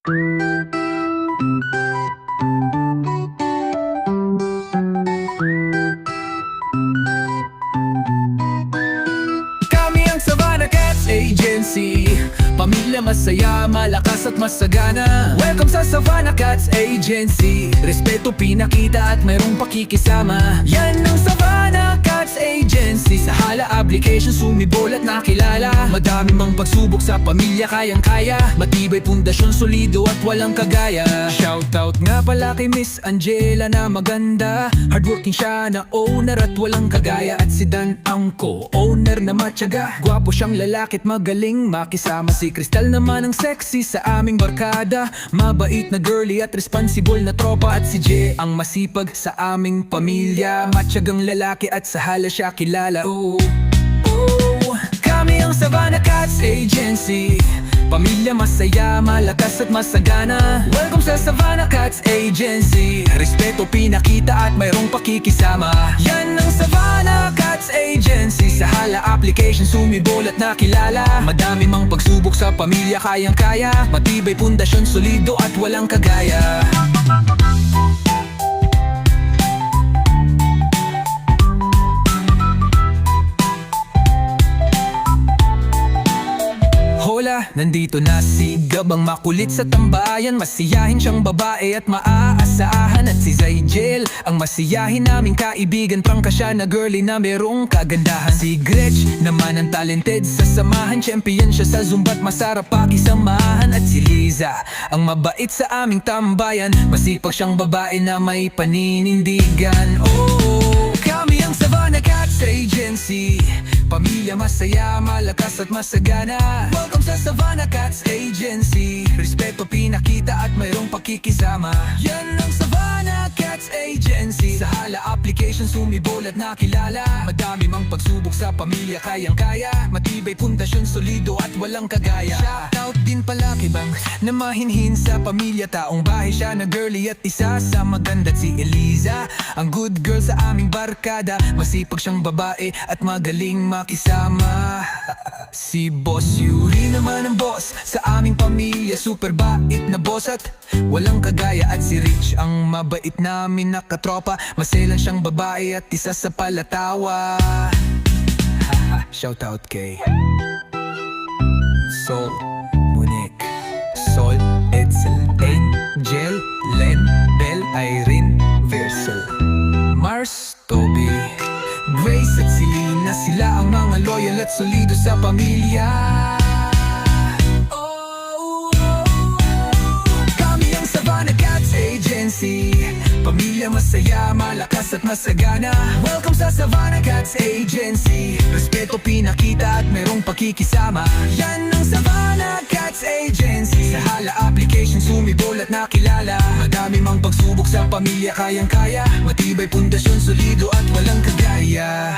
Kami ang Savannah Cats Agency, pamilya masaya, malakas at masagana. Welcome sa Savannah Cats Agency, respeto pinakita at mayroong pakikisama. Yan ang Savannah Cats Agency, sa hala application sumibol at nakilala. Madami mang pagsubok sa pamilya, kayang-kaya, matibay pundasyon, solido at walang kagaya. Shoutout nga pala kay Miss Angela na maganda, hardworking siya na owner at walang kagaya. At si Dan ang co-owner na matyaga, gwapo siyang lalaki at magaling makisama. Si Crystal naman ang sexy sa aming barkada, mabait na girly at responsible na tropa. At si Jay ang masipag sa aming pamilya, matyagang lalaki at sa hala siya kilala. Kami ang Savannah Cats Agency, pamilya masaya, malakas at masagana. Welcome sa Savannah Cats Agency, respeto pinakita at mayroong pakikisama. Yan ang Savannah Cats Agency, sa hala application sumibol at nakilala. Madami mang pagsubok sa pamilya, kayang-kaya, matibay pundasyon, solido at walang kagaya. Hola, nandito na si Gab, ang makulit sa tambayan. Masiyahin siyang babae at maaasahan. At si Zygel, ang masiyahin naming kaibigan, prangka siya na girly na merong kagandahan. Si Gretch naman ang talented sa samahan, champion siya sa Zumba at masarap pakisamahan. At si Liza, ang mabait sa aming tambayan, masipag siyang babae na may paninindigan. Kami ang Savannah Cats Agency, pamilya masaya, malakas at masagana. Welcome sa Savannah Cats Agency, respeto pinakita at mayroong pakikisama. Yan ang Savannah Cats Agency, sa hala application sumibol at nakilala. Madami mang pagsubok sa pamilya, kayang-kaya, matibay pundasyon, solido at walang kagaya. Shoutout din pala kay Bang na mahinhin sa pamilya, taong bahay siya na girly at isa sa maganda. At si Eliza, ang good girl sa aming barkada, masipag siyang babae at magaling makisama. Si Boss Yuri naman ang boss sa aming pamilya, super bait na boss at walang kagaya. At si Rich ang mabait namin na katropa, maselan siyang babae at isa sa palatawa. Shoutout kay Sol, Monique, Sol, Edsel, Angel, Len, Bel, Irene, Versel, Mars, Toby, Grace at Selena, sila ang mga loyal at solido sa pamilya. Kami ang Savannah Cats Agency, pamilya masaya, malakas at masagana. Welcome sa Savannah Cats Agency, respeto pinakita at mayroong pakikisama. Yan ang Savannah Cats Agency, sa hala application sumibol at nakilala. Madami mang pagsubok sa pamilya, kayang-kaya, matibay pundasyon, solido at walang kagaya.